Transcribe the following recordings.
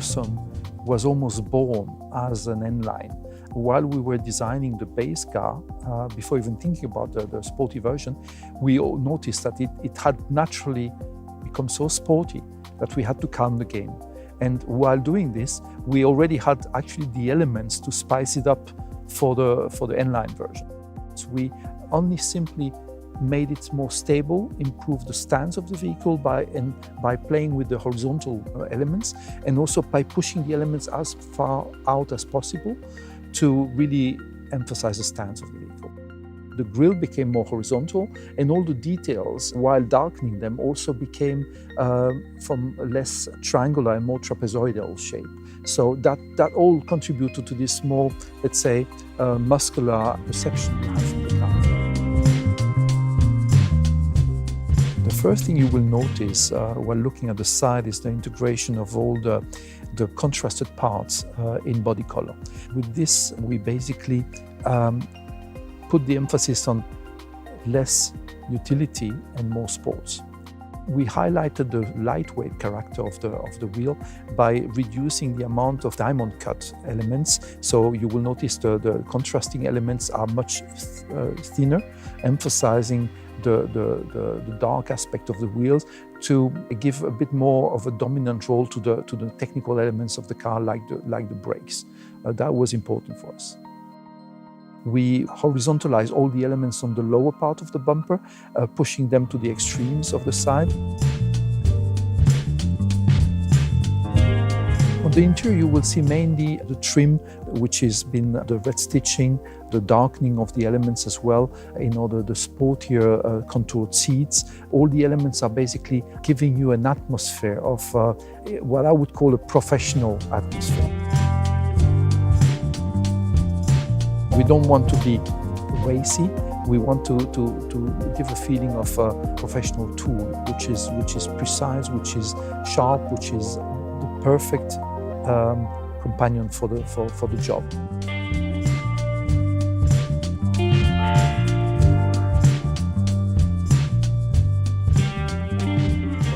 Tucson was almost born as an N line. While we were designing the base car, before even thinking about the sporty version, we all noticed that it had naturally become so sporty that we had to calm the game. And while doing this, we already had actually the elements to spice it up for the N line version. So we only simply made it more stable, improved the stance of the vehicle by playing with the horizontal elements, and also by pushing the elements as far out as possible to really emphasize the stance of the vehicle. The grille became more horizontal, and all the details, while darkening them, also became from a less triangular and more trapezoidal shape. So that all contributed to this more, let's say, muscular perception we have from the car. The first thing you will notice while looking at the side is the integration of all the contrasted parts in body color. With this, we basically put the emphasis on less utility and more sports. We highlighted the lightweight character of the wheel by reducing the amount of diamond cut elements. So you will notice the contrasting elements are much thinner, emphasizing the dark aspect of the wheels to give a bit more of a dominant role to the technical elements of the car, like the brakes. That was important for us. We horizontalized all the elements on the lower part of the bumper, pushing them to the extremes of the side. On the interior, you will see mainly the trim, which has been the red stitching, the darkening of the elements as well, in order the sportier contoured seats. All the elements are basically giving you an atmosphere of what I would call a professional atmosphere. We don't want to be racy. We want to give a feeling of a professional tool, which is precise, which is sharp, which is the perfect companion for the job.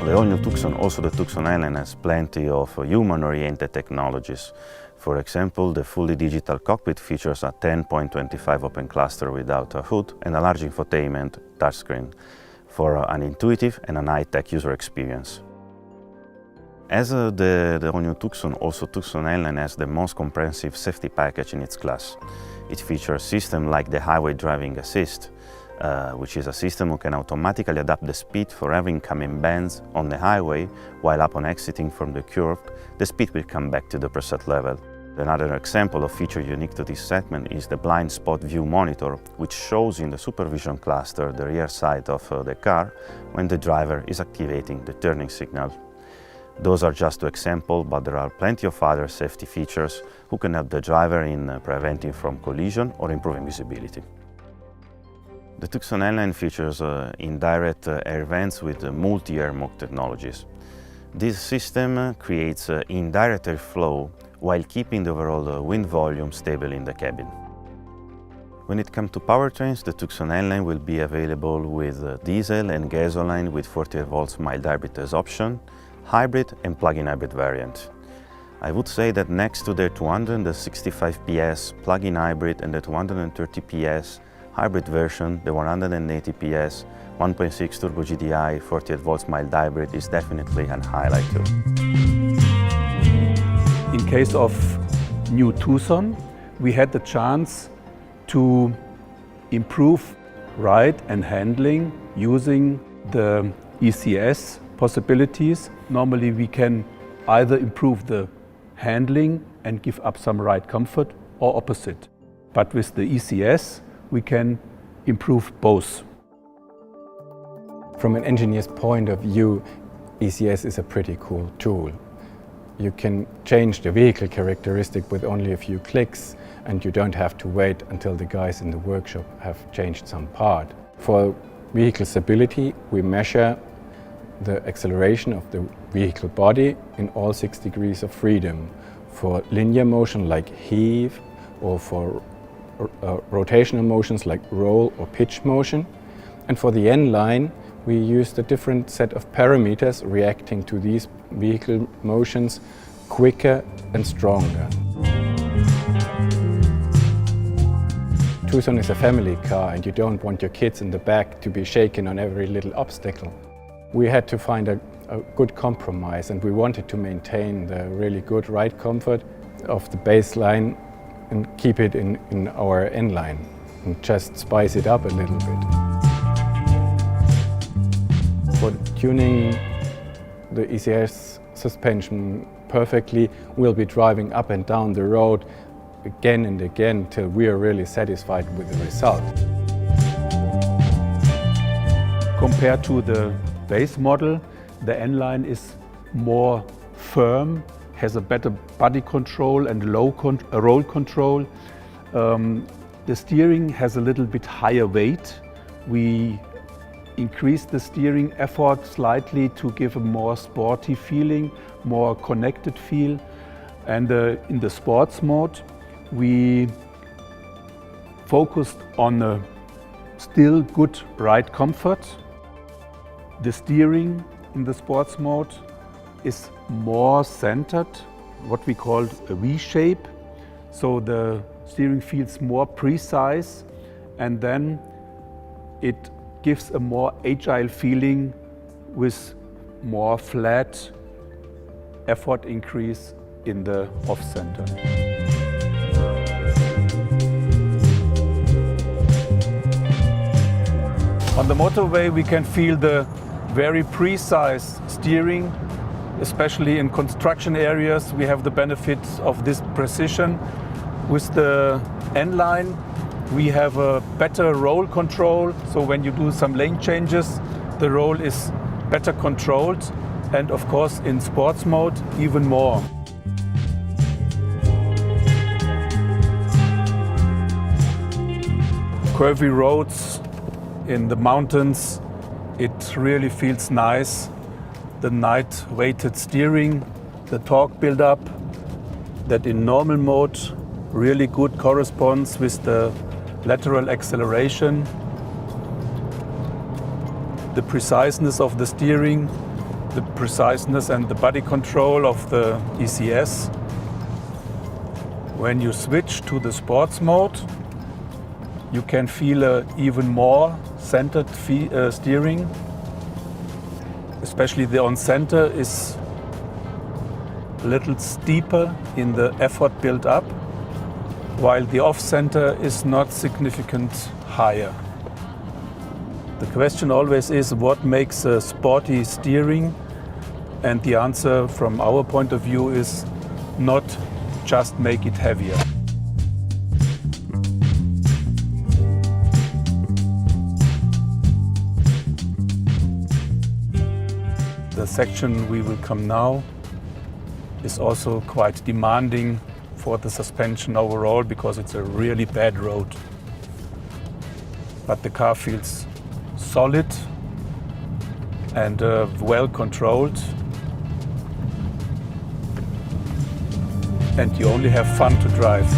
The all-new Tucson, also the Tucson N, has plenty of human-oriented technologies. For example, the fully digital cockpit features a 10.25 open cluster without a hood and a large infotainment touchscreen for an intuitive and an high-tech user experience. As the all-new Tucson, also Tucson N Line has the most comprehensive safety package in its class. It features systems like the Highway Driving Assist, which is a system who can automatically adapt the speed for every incoming bends on the highway, while upon exiting from the curve, the speed will come back to the preset level. Another example of feature unique to this segment is the blind spot view monitor, which shows in the supervision cluster the rear side of the car when the driver is activating the turning signal. Those are just two examples, but there are plenty of other safety features who can help the driver in preventing from collision or improving visibility. The Tucson N Line features indirect air vents with multi-air mock technologies. This system creates indirect airflow while keeping the overall wind volume stable in the cabin. When it comes to powertrains, the Tucson N Line will be available with diesel and gasoline with 48 volts mild hybrid as option, hybrid and plug-in hybrid variant. I would say that next to the 265 PS plug-in hybrid and the 230 PS hybrid version, the 180 PS 1.6 Turbo GDI 48 volts mild hybrid is definitely a highlight too. In case of new Tucson, we had the chance to improve ride and handling using the ECS possibilities. Normally we can either improve the handling and give up some ride comfort, or opposite. But with the ECS, we can improve both. From an engineer's point of view, ECS is a pretty cool tool. You can change the vehicle characteristic with only a few clicks, and you don't have to wait until the guys in the workshop have changed some part. For vehicle stability, we measure the acceleration of the vehicle body in all 6 degrees of freedom. For linear motion like heave, or for rotational motions like roll or pitch motion. And for the N line, we used a different set of parameters reacting to these vehicle motions quicker and stronger. TUCSON is a family car and you don't want your kids in the back to be shaken on every little obstacle. We had to find a good compromise and we wanted to maintain the really good ride comfort of the baseline and keep it in our N line and just spice it up a little bit. For tuning the ECS suspension perfectly, we'll be driving up and down the road again and again till we are really satisfied with the result. Compared to the base model, the N line is more firm, has a better body control and roll control. The steering has a little bit higher weight. We increased the steering effort slightly to give a more sporty feeling, more connected feel. And in the sports mode, we focused on a still good ride comfort. The steering in the sports mode is more centered, what we call a V shape. So the steering feels more precise and then it gives a more agile feeling with more flat effort increase in the off-center. On the motorway we can feel the very precise steering, especially in construction areas. We have the benefits of this precision. With the N line we have a better roll control, so when you do some lane changes the roll is better controlled, and of course in sports mode even more. Curvy roads in the mountains, it really feels nice. The night-weighted steering, the torque build-up, that in normal mode really good corresponds with the lateral acceleration. The preciseness of the steering, the preciseness and the body control of the ECS. When you switch to the sports mode, you can feel an even more centered steering. Especially the on-center is a little steeper in the effort built up, while the off-center is not significant higher. The question always is what makes a sporty steering, and the answer from our point of view is not just make it heavier. The section we will come now is also quite demanding for the suspension overall because it's a really bad road. But the car feels solid and well controlled, and you only have fun to drive.